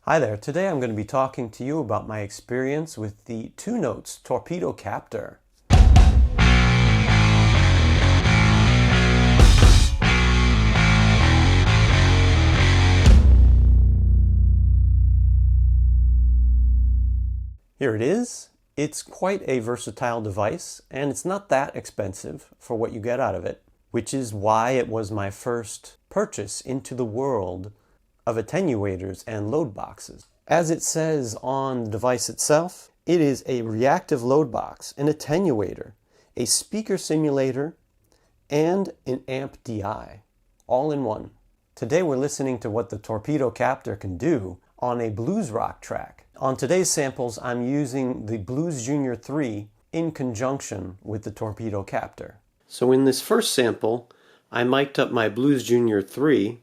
Hi there, today I'm going to be talking to you about my experience with the Two Notes Torpedo Captor. Here it is. It's quite a versatile device, and it's not that expensive for what you get out of it, which is why it was my first purchase into the world of attenuators and load boxes. As it says on the device itself, it is a reactive load box, an attenuator, a speaker simulator, and an amp DI, all in one. Today we're listening to what the Torpedo Captor can do on a blues rock track. On today's samples, I'm using the Blues Junior III in conjunction with the Torpedo Captor. So in this first sample, I mic'd up my Blues Junior III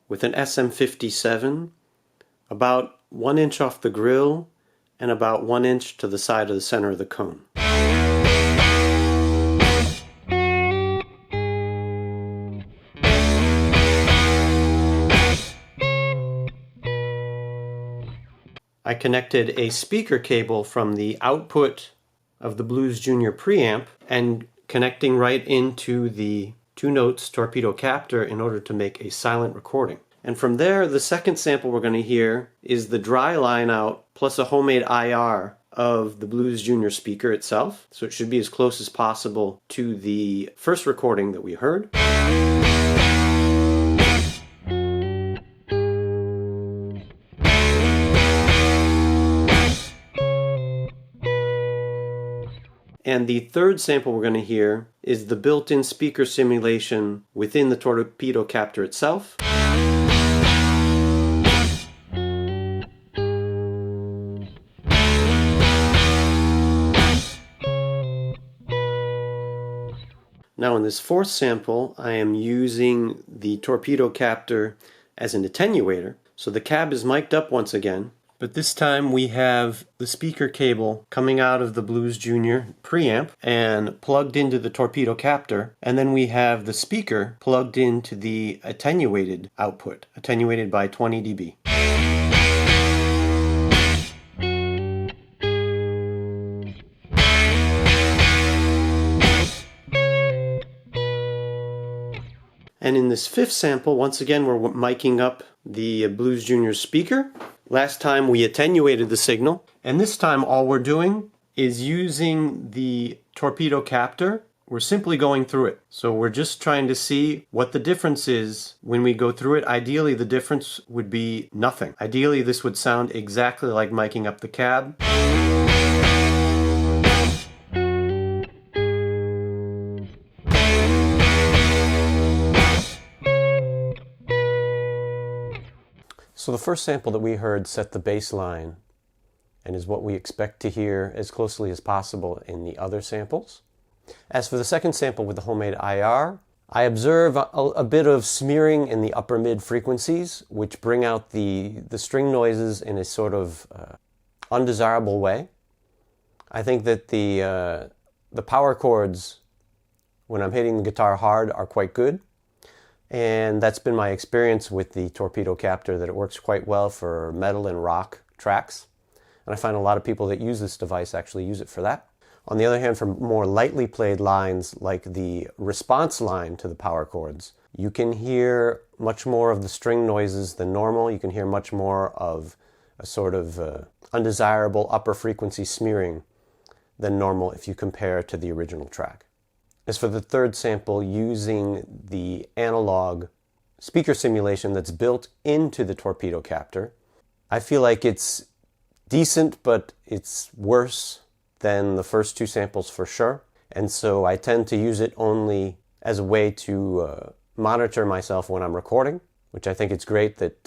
with an SM57, about 1 inch off the grill and about 1 inch to the side of the center of the cone. I connected a speaker cable from the output of the Blues Junior preamp and connecting right into the Two Notes Torpedo Captor in order to make a silent recording. And from there, the second sample we're going to hear is the dry line out plus a homemade IR of the Blues Junior speaker itself. So it should be as close as possible to the first recording that we heard. And the third sample we're going to hear is the built-in speaker simulation within the Torpedo Captor itself. Now in this fourth sample, I am using the Torpedo Captor as an attenuator. So the cab is mic'd up once again. But this time we have the speaker cable coming out of the Blues Junior preamp and plugged into the Torpedo Captor, and then we have the speaker plugged into the attenuated output, attenuated by 20 dB. And in this fifth sample, once again we're miking up the Blues Junior speaker. Last time we attenuated the signal, and this time all we're doing is using the Torpedo Captor. We're simply going through it. So we're just trying to see what the difference is when we go through it. Ideally, the difference would be nothing. Ideally, this would sound exactly like miking up the cab. So the first sample that we heard set the bass line and is what we expect to hear as closely as possible in the other samples. As for the second sample with the homemade IR, I observe a bit of smearing in the upper mid frequencies, which bring out the string noises in a sort of undesirable way. I think that the power chords when I'm hitting the guitar hard are quite good. And that's been my experience with the Torpedo Captor, that it works quite well for metal and rock tracks. And I find a lot of people that use this device actually use it for that. On the other hand, for more lightly played lines like the response line to the power chords, you can hear much more of the string noises than normal. You can hear much more of a sort of undesirable upper frequency smearing than normal if you compare to the original track. As for the third sample, using the analog speaker simulation that's built into the Torpedo Captor, I feel like it's decent, but it's worse than the first two samples for sure. And so I tend to use it only as a way to monitor myself when I'm recording, which I think it's great that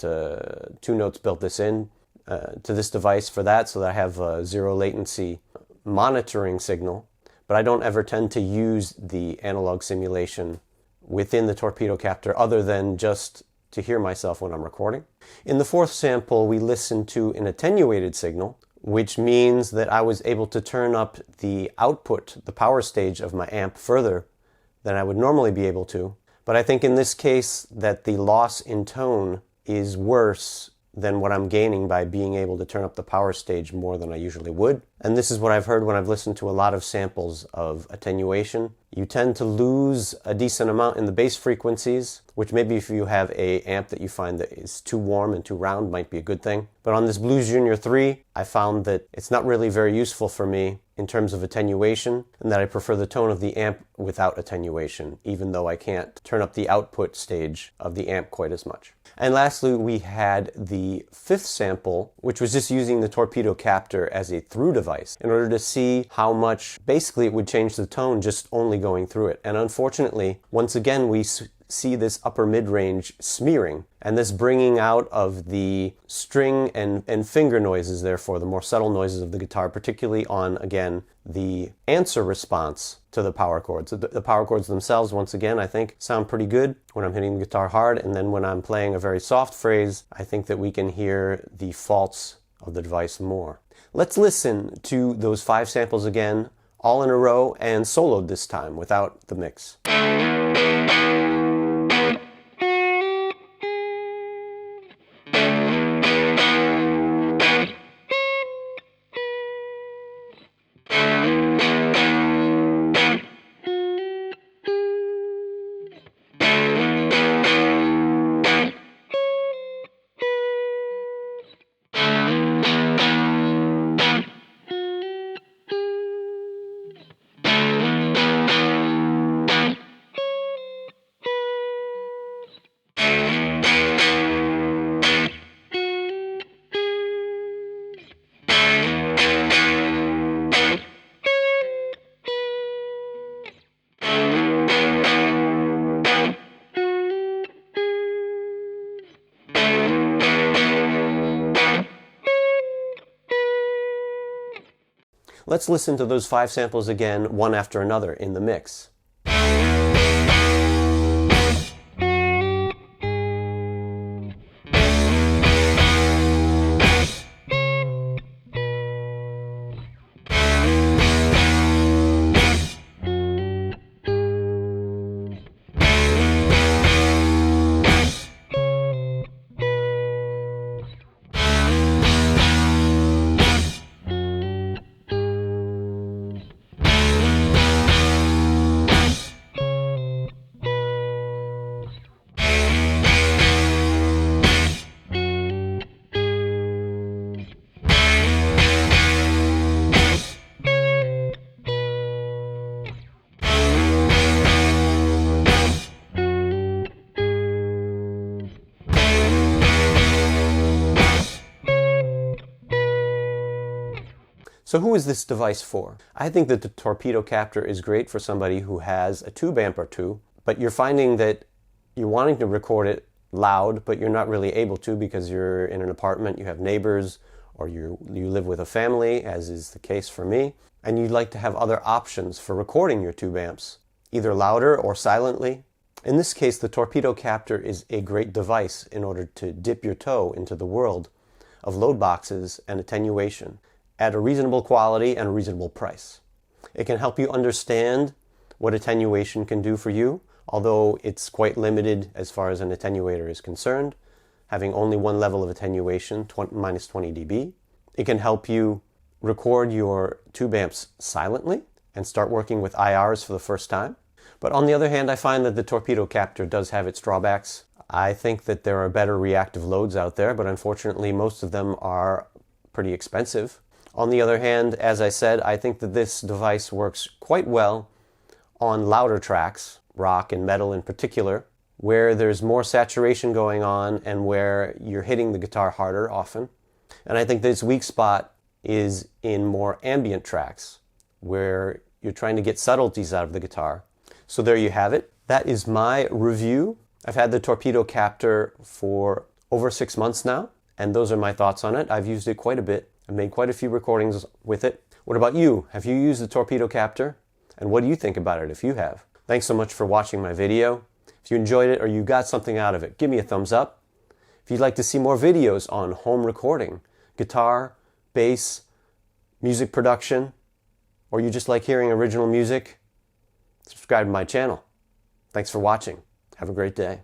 Two Notes built this in to this device for that, so that I have a zero latency monitoring signal. But I don't ever tend to use the analog simulation within the Torpedo Captor other than just to hear myself when I'm recording. In the fourth sample, we listened to an attenuated signal, which means that I was able to turn up the output, the power stage of my amp further than I would normally be able to. But I think in this case that the loss in tone is worse than what I'm gaining by being able to turn up the power stage more than I usually would. And this is what I've heard when I've listened to a lot of samples of attenuation. You tend to lose a decent amount in the bass frequencies, which maybe if you have an amp that you find that is too warm and too round might be a good thing. But on this Blues Junior III, I found that it's not really very useful for me in terms of attenuation, and that I prefer the tone of the amp without attenuation, even though I can't turn up the output stage of the amp quite as much. And lastly, we had the fifth sample, which was just using the Torpedo Captor as a through device in order to see how much basically it would change the tone just only going through it. And unfortunately, once again, we see this upper mid-range smearing, and this bringing out of the string and finger noises, therefore the more subtle noises of the guitar, particularly on, again, the answer response to the power chords. The power chords themselves, once again, I think sound pretty good when I'm hitting the guitar hard, and then when I'm playing a very soft phrase, I think that we can hear the faults of the device more. Let's listen to those 5 samples again, all in a row, and soloed this time without the mix. Let's listen to those 5 samples again, one after another in the mix. So who is this device for? I think that the Torpedo Captor is great for somebody who has a tube amp or two, but you're finding that you're wanting to record it loud, but you're not really able to because you're in an apartment, you have neighbors, or you live with a family, as is the case for me, and you'd like to have other options for recording your tube amps, either louder or silently. In this case, the Torpedo Captor is a great device in order to dip your toe into the world of load boxes and attenuation at a reasonable quality and a reasonable price. It can help you understand what attenuation can do for you, although it's quite limited as far as an attenuator is concerned, having only one level of attenuation, minus 20 dB. It can help you record your tube amps silently and start working with IRs for the first time. But on the other hand, I find that the Torpedo Captor does have its drawbacks. I think that there are better reactive loads out there, but unfortunately most of them are pretty expensive. On the other hand, as I said, I think that this device works quite well on louder tracks, rock and metal in particular, where there's more saturation going on and where you're hitting the guitar harder often. And I think that its weak spot is in more ambient tracks, where you're trying to get subtleties out of the guitar. So there you have it. That is my review. I've had the Torpedo Captor for over 6 months now, and those are my thoughts on it. I've used it quite a bit. I've made quite a few recordings with it. What about you? Have you used the Torpedo Captor? And what do you think about it if you have? Thanks so much for watching my video. If you enjoyed it or you got something out of it, give me a thumbs up. If you'd like to see more videos on home recording, guitar, bass, music production, or you just like hearing original music, subscribe to my channel. Thanks for watching. Have a great day.